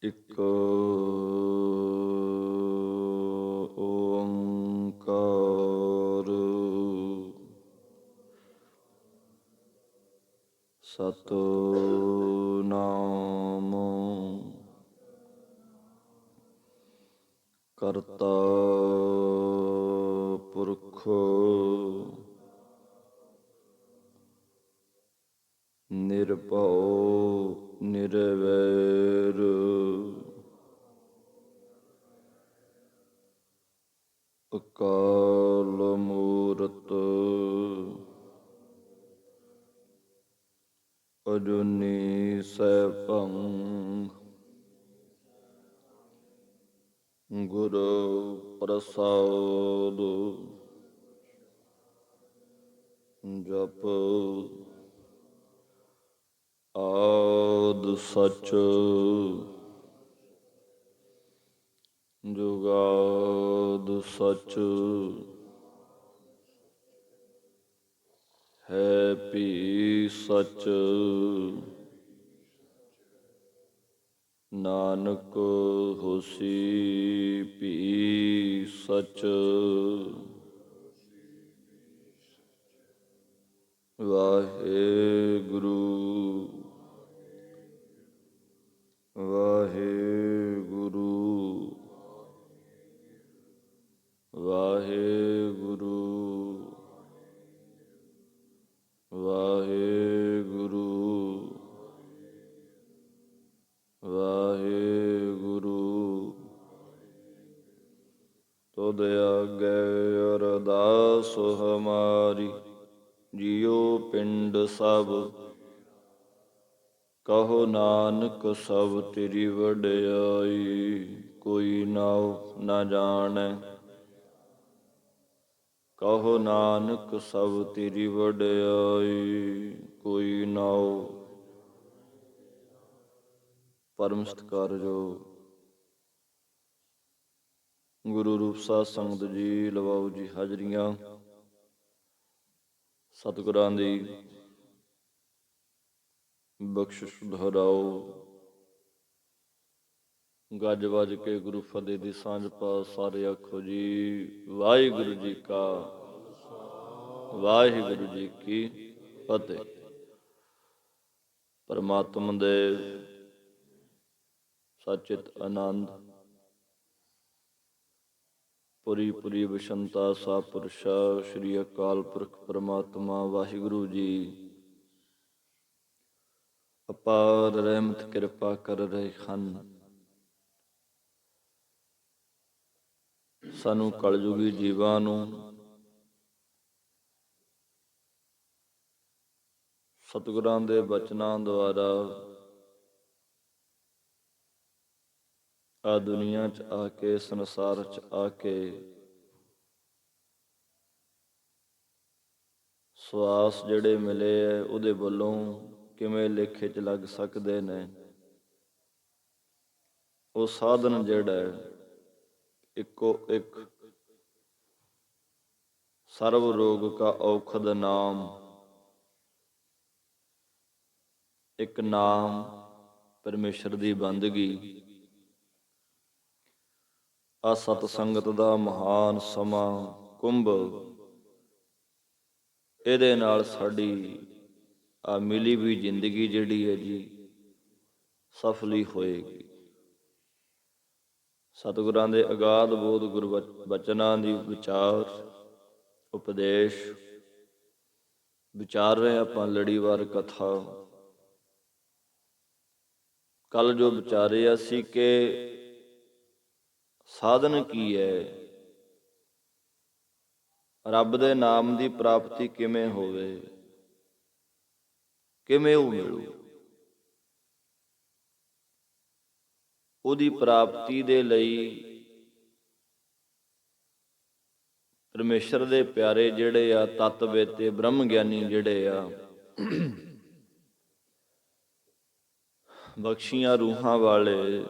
ਇੱਕ ਓੰਕਾਰ ਸਤਿਨਾਮ ਕਰਤਾ ਪੁਰਖ ਨਿਰਭਉ ਨਿਰਵੈਰ ਅਕਾਲ ਮੂਰਤ ਅਜੂਨੀ ਸੈਭੰ ਗੁਰ ਪ੍ਰਸਾਦ ਜਪ ਆਦਿ ਸਚ ਜੁਗਾਦ ਸਚ ਹੈ ਭੀ ਸਚ ਨਾਨਕ ਹੋਸੀ ਭੀ ਸਚ ਵਾਹਿਗੁਰੂ ਵਾਹਿਗੁਰੂ ਵਾਹਿਗੁਰੂ ਵਾਹਿਗੁਰੂ ਵਾਹਿਗੁਰੂ ਤੁਧ ਆਗੇ ਅਰਦਾਸ ਹਮਾਰੀ ਜਿਉ ਪਿੰਡ ਸਭ ਕਹੋ ਨਾਨਕ ਸਭ ਤੇਰੀ ਵਡਿਆਈ ਕੋਈ ਨਾਉ ਨਾ ਜਾਣੈ ਕਹੋ ਨਾਨਕ ਸਭ ਤੇਰੀ ਵਡਿਆਈ ਕੋਈ ਨਾਉ ਪਰਮ ਸਤਿਕਾਰਯੋਗ ਗੁਰੂ ਰੂਪ ਸਾਧ ਸੰਗਤ ਜੀ ਲਵਾਓ ਜੀ ਹਾਜ਼ਰੀਆਂ। ਸਤਿਗੁਰਾਂ ਦੀ ਬਖਸ਼ਿਸ਼ ਦੁਹਰਾਓ। ਗੱਜ ਵੱਜ ਕੇ ਗੁਰੂ ਫਤਿਹ ਦੀ ਸਾਂਝ ਪਾ ਸਾਰੇ ਆਖੋ ਜੀ ਵਾਹਿਗੁਰੂ ਜੀ ਕਾ ਵਾਹਿਗੁਰੂ ਜੀ ਕੀ ਫਤਿਹ। ਪਰਮਾਤਮਾ ਦੇ ਸਚਿਤ ਆਨੰਦ ਪੁਰੀ ਪੁਰੀ ਵਿਸ਼ੰਤਾ ਸਾਪੁਰਸ਼ਾ ਸ੍ਰੀ ਅਕਾਲ ਪੁਰਖ ਪਰਮਾਤਮਾ ਵਾਹਿਗੁਰੂ ਜੀ ਅਪਾਰ ਰਹਿਮਤ ਕਿਰਪਾ ਕਰ ਰਹੇ ਹਨ। ਸਾਨੂੰ ਕਲਯੁਗੀ ਜੀਵਾਂ ਨੂੰ ਸਤਿਗੁਰਾਂ ਦੇ ਬਚਨਾਂ ਦੁਆਰਾ ਆ ਦੁਨੀਆ 'ਚ ਆ ਕੇ ਸੰਸਾਰ 'ਚ ਆ ਕੇ ਸਵਾਸ ਜਿਹੜੇ ਮਿਲੇ ਐ ਉਹਦੇ ਵੱਲੋਂ ਕਿਵੇਂ ਲੇਖੇ 'ਚ ਲੱਗ ਸਕਦੇ ਨੇ। ਉਹ ਸਾਧਨ ਜਿਹੜਾ ਇੱਕੋ ਇੱਕ ਸਰਬ ਰੋਗ ਕਾ ਔਖਦ ਨਾਮ, ਇੱਕ ਨਾਮ ਪਰਮੇਸ਼ਰ ਦੀ ਬੰਦਗੀ। ਆ ਸਤ ਸੰਗਤ ਦਾ ਮਹਾਨ ਸਮਾਂ ਕੁੰਭ, ਇਹਦੇ ਨਾਲ ਸਾਡੀ ਆ ਮਿਲੀ ਵੀ ਜ਼ਿੰਦਗੀ ਜਿਹੜੀ ਹੈ ਜੀ ਸਫਲੀ ਹੋਏਗੀ। ਸਤਿਗੁਰਾਂ ਦੇ ਅਗਾਧ ਬੋਧ ਗੁਰ ਬਚਨਾਂ ਦੀ ਵਿਚਾਰ ਉਪਦੇਸ਼ ਵਿਚਾਰ ਰਹੇ ਆਪਾਂ ਲੜੀਵਾਰ ਕਥਾ। ਕੱਲ ਜੋ ਵਿਚਾਰੇ ਅਸੀਂ ਕਿ ਸਾਧਨ ਕੀ ਹੈ, ਰੱਬ ਦੇ ਨਾਮ ਦੀ ਪ੍ਰਾਪਤੀ ਕਿਵੇਂ ਹੋਵੇ, ਕਿਵੇਂ ਉਹ ਮਿਲੂ। ਉਹਦੀ ਪ੍ਰਾਪਤੀ ਦੇ ਲਈ ਪਰਮੇਸ਼ਰ ਦੇ ਪਿਆਰੇ ਜਿਹੜੇ ਆ ਤਤ ਵੇਤੇ ਬ੍ਰਹਮ ਗਿਆਨੀ ਜਿਹੜੇ ਆ ਬਖਸ਼ੀਆਂ ਰੂਹਾਂ ਵਾਲੇ,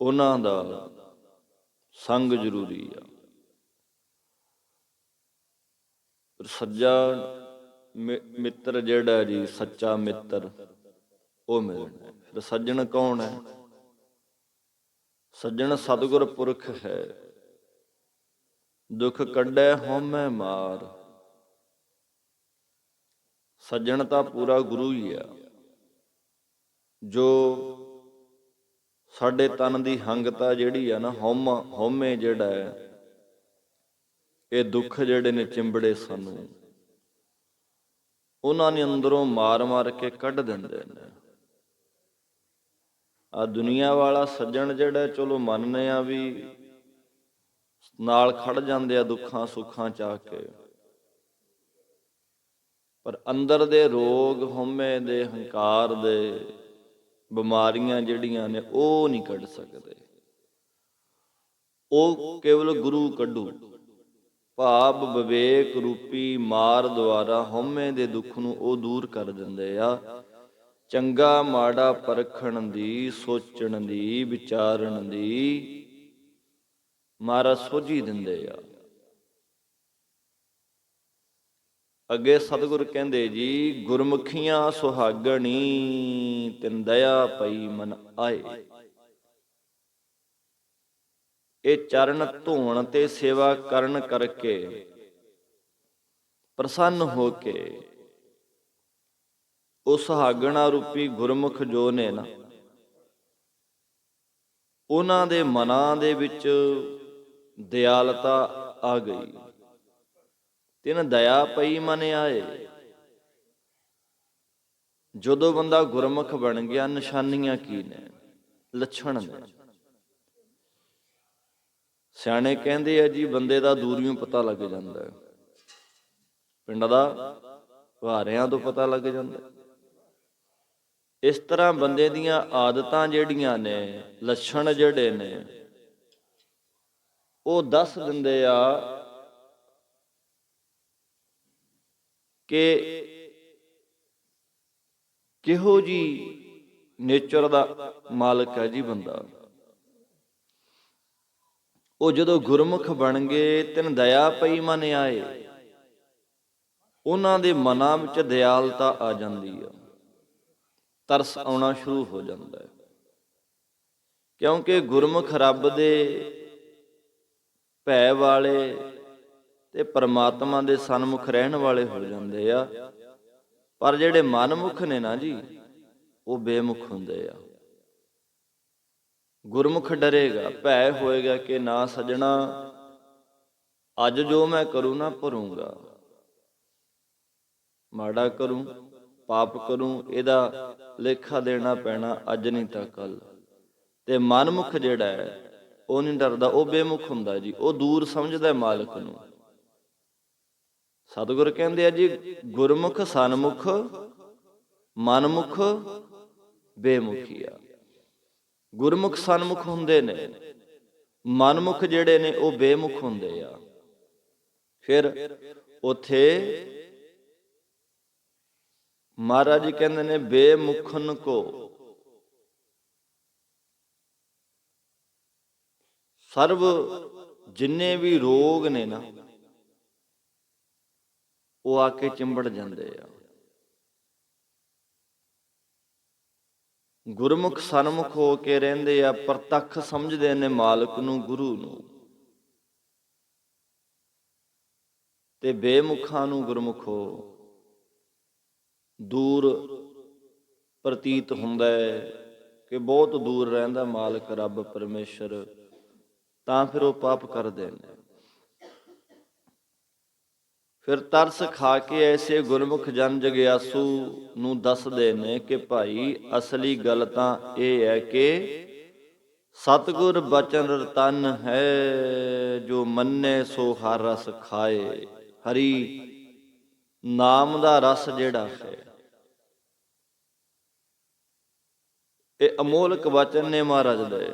ਉਹਨਾਂ ਦਾ ਸੰਗ ਜ਼ਰੂਰੀ ਆ। ਸੱਜਾ ਮਿੱਤਰ ਜਿਹੜਾ ਜੀ, ਸੱਚਾ ਮਿੱਤਰ ਉਹ ਮਿਲਣਾ। ਫਿਰ ਸੱਜਣ ਕੌਣ ਹੈ? ਸੱਜਣ ਸਤਿਗੁਰ ਪੁਰਖ ਹੈ। ਦੁੱਖ ਕੱਢੈ ਹਉਮੈ ਮਾਰ। ਸੱਜਣ ਤਾਂ ਪੂਰਾ ਗੁਰੂ ਹੀ ਆ, ਜੋ ਸਾਡੇ ਤਨ ਦੀ ਹੰਗਤਾ ਜਿਹੜੀ ਆ ਨਾ, ਹਉਮੈ ਜਿਹੜਾ ਹੈ, ਇਹ ਦੁੱਖ ਜਿਹੜੇ ਨੇ ਚਿੰਬੜੇ ਸਾਨੂੰ, ਉਹਨਾਂ ਨੇ ਅੰਦਰੋਂ ਮਾਰ ਮਾਰ ਕੇ ਕੱਢ ਦਿੰਦੇ ਨੇ। ਆ ਦੁਨੀਆ ਵਾਲਾ ਸੱਜਣ ਜਿਹੜਾ, ਚਲੋ ਮੰਨਦੇ ਆ ਵੀ ਨਾਲ ਖੜ ਜਾਂਦੇ ਆ ਦੁੱਖਾਂ ਸੁੱਖਾਂ ਚ ਆ ਕੇ, ਪਰ ਅੰਦਰ ਦੇ ਰੋਗ, ਹਉਮੈ ਦੇ, ਹੰਕਾਰ ਦੇ, ਬਿਮਾਰੀਆਂ ਜਿਹੜੀਆਂ ਨੇ, ਉਹ ਨਹੀਂ ਕੱਢ ਸਕਦੇ। ਉਹ ਕੇਵਲ ਗੁਰੂ ਕੱਢੂ। ਭਾਵ ਵਿਵੇਕ ਰੂਪੀ ਮਾਰ ਦੁਆਰਾ ਹਉਮੈ ਦੇ ਦੁੱਖ ਨੂੰ ਉਹ ਦੂਰ ਕਰ ਦਿੰਦੇ ਆ। ਚੰਗਾ ਮਾੜਾ ਪਰਖਣ ਦੀ, ਸੋਚਣ ਦੀ, ਵਿਚਾਰਨ ਦੀ ਮਹਾਰਾਜ ਸੋਝੀ ਦਿੰਦੇ ਆ। ਅੱਗੇ ਸਤਿਗੁਰ ਕਹਿੰਦੇ ਜੀ, ਗੁਰਮੁਖੀਆਂ ਸੁਹਾਗਣੀ ਤਿਨ ਦਇਆ ਪਈ ਮਨ ਆਏ। ਇਹ ਚਰਨ ਧੋਣ ਤੇ ਸੇਵਾ ਕਰਨ ਕਰਕੇ ਪ੍ਰਸੰਨ ਹੋ ਕੇ ਉਹ ਸੁਹਾਗਣਾ ਰੂਪੀ ਗੁਰਮੁਖ ਜੋ ਨੇ ਨਾ, ਉਹਨਾਂ ਦੇ ਮਨਾਂ ਦੇ ਵਿੱਚ ਦਿਆਲਤਾ ਆ ਗਈ। ਤਿਨ ਦਇਆ ਪਈ ਮਨ ਆਏ। ਜਦੋਂ ਬੰਦਾ ਗੁਰਮੁਖ ਬਣ ਗਿਆ, ਨਿਸ਼ਾਨੀਆਂ ਕੀ ਨੇ, ਲੱਛਣ ਨੇ। ਸਿਆਣੇ ਕਹਿੰਦੇ ਆ ਜੀ, ਬੰਦੇ ਦਾ ਦੂਰਿਓਂ ਪਤਾ ਲੱਗ ਜਾਂਦਾ ਹੈ, ਪਿੰਡ ਦਾ ਵਾਰਿਆਂ ਤੋਂ ਪਤਾ ਲੱਗ ਜਾਂਦਾ। ਇਸ ਤਰ੍ਹਾਂ ਬੰਦੇ ਦੀਆਂ ਆਦਤਾਂ ਜਿਹੜੀਆਂ ਨੇ, ਲੱਛਣ ਜਿਹੜੇ ਨੇ, ਉਹ ਦੱਸ ਦਿੰਦੇ ਆ ਕਿ ਕਿਹੋ ਜੀ ਨੇਚਰ ਦਾ ਮਾਲਕ ਹੈ ਜੀ ਬੰਦਾ। ਉਹ ਜਦੋਂ ਗੁਰਮੁਖ ਬਣ ਗਏ, ਤਿਨ ਦਇਆ ਪਈ ਮਨ ਆਏ, ਉਹਨਾਂ ਦੇ ਮਨਾਂ ਵਿੱਚ ਦਿਆਲਤਾ ਆ ਜਾਂਦੀ ਆ, ਤਰਸ ਆਉਣਾ ਸ਼ੁਰੂ ਹੋ ਜਾਂਦਾ ਹੈ। ਕਿਉਂਕਿ ਗੁਰਮੁਖ ਰੱਬ ਦੇ ਭੈ ਵਾਲੇ ਤੇ ਪਰਮਾਤਮਾ ਦੇ ਸਨਮੁਖ ਰਹਿਣ ਵਾਲੇ ਹੋ ਜਾਂਦੇ ਆ। ਪਰ ਜਿਹੜੇ ਮਨਮੁਖ ਨੇ ਨਾ ਜੀ, ਉਹ ਬੇਮੁਖ ਹੁੰਦੇ ਆ। ਗੁਰਮੁਖ ਡਰੇਗਾ, ਭੈ ਹੋਏਗਾ ਕਿ ਨਾ ਸੱਜਣਾ, ਅੱਜ ਜੋ ਮੈਂ ਕਰੂ ਨਾ ਭਰੂੰਗਾ, ਮਾੜਾ ਕਰੂੰ, ਪਾਪ ਕਰੂੰ, ਇਹਦਾ ਲੇਖਾ ਦੇਣਾ ਪੈਣਾ ਅੱਜ ਨਹੀਂ ਤਾਂ ਕੱਲ। ਤੇ ਮਨਮੁਖ ਜਿਹੜਾ ਹੈ, ਉਹ ਨਹੀਂ ਡਰਦਾ, ਉਹ ਬੇਮੁਖ ਹੁੰਦਾ ਜੀ, ਉਹ ਦੂਰ ਸਮਝਦਾ ਮਾਲਕ ਨੂੰ। ਸਤਿਗੁਰ ਕਹਿੰਦੇ ਆ ਜੀ, ਗੁਰਮੁਖ ਸਨਮੁਖ, ਮਨਮੁਖ ਬੇਮੁਖੀਆ। ਗੁਰਮੁਖ ਸਨਮੁਖ ਹੁੰਦੇ ਨੇ, ਮਨਮੁਖ ਜਿਹੜੇ ਨੇ ਉਹ ਬੇਮੁਖ ਹੁੰਦੇ ਆ। ਫਿਰ ਉੱਥੇ ਮਹਾਰਾਜ ਜੀ ਕਹਿੰਦੇ ਨੇ, ਬੇਮੁਖਨ ਕੋ ਸਰਬ, ਜਿੰਨੇ ਵੀ ਰੋਗ ਨੇ ਨਾ, ਉਹ ਆ ਕੇ ਚਿੰਬੜ ਜਾਂਦੇ ਆ। ਗੁਰਮੁਖ ਸਨਮੁਖ ਹੋ ਕੇ ਰਹਿੰਦੇ ਆ, ਪ੍ਰਤੱਖ ਸਮਝਦੇ ਨੇ ਮਾਲਕ ਨੂੰ, ਗੁਰੂ ਨੂੰ। ਤੇ ਬੇਮੁਖਾਂ ਨੂੰ ਗੁਰਮੁਖੋ ਦੂਰ ਪ੍ਰਤੀਤ ਹੁੰਦਾ ਹੈ ਕਿ ਬਹੁਤ ਦੂਰ ਰਹਿੰਦਾ ਮਾਲਕ ਰੱਬ ਪਰਮੇਸ਼ਰ, ਤਾਂ ਫਿਰ ਉਹ ਪਾਪ ਕਰਦੇ ਨੇ। ਫਿਰ ਤਰਸ ਖਾ ਕੇ ਐਸੇ ਗੁਰਮੁਖ ਜਨ ਜਗਿਆਸੂ ਨੂੰ ਦੱਸਦੇ ਨੇ ਕਿ ਭਾਈ ਅਸਲੀ ਗੱਲ ਤਾਂ ਇਹ ਹੈ ਕਿ ਸਤਿਗੁਰ ਬਚਨ ਰਤਨ ਹੈ, ਜੋ ਮੰਨੇ ਸੋ ਹਰ ਰਸ ਖਾਏ। ਹਰੀ ਨਾਮ ਦਾ ਰਸ ਜਿਹੜਾ ਹੈ, ਇਹ ਅਮੋਲਕ ਵਚਨ ਨੇ ਮਹਾਰਾਜ ਦੇ।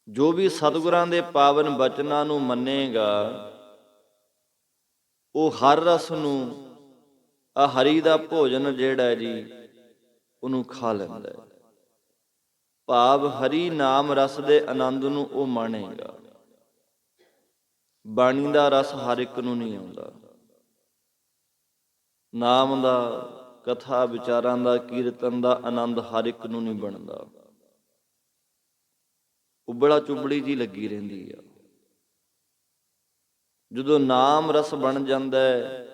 ਜੋ ਵੀ ਸਤਿਗੁਰਾਂ ਦੇ ਪਾਵਨ ਬਚਨਾਂ ਨੂੰ ਮੰਨੇਗਾ, ਉਹ ਹਰ ਰਸ ਨੂੰ, ਆ ਹਰੀ ਦਾ ਭੋਜਨ ਜਿਹੜਾ ਜੀ, ਉਹਨੂੰ ਖਾ ਲੈਂਦਾ ਹੈ। ਭਾਵ ਹਰੀ ਨਾਮ ਰਸ ਦੇ ਆਨੰਦ ਨੂੰ ਉਹ ਮਾਣੇਗਾ। ਬਾਣੀ ਦਾ ਰਸ ਹਰ ਇੱਕ ਨੂੰ ਨਹੀਂ ਆਉਂਦਾ, ਨਾਮ ਦਾ ਕਥਾ ਵਿਚਾਰਾਂ ਦਾ, ਕੀਰਤਨ ਦਾ ਆਨੰਦ ਹਰ ਇੱਕ ਨੂੰ ਨਹੀਂ ਬਣਦਾ। ਉਬੜਾ ਚੁਬੜੀ ਜੀ ਲੱਗੀ ਰਹਿੰਦੀ ਆ। ਜਦੋਂ ਨਾਮ ਰਸ ਬਣ ਜਾਂਦਾ ਹੈ,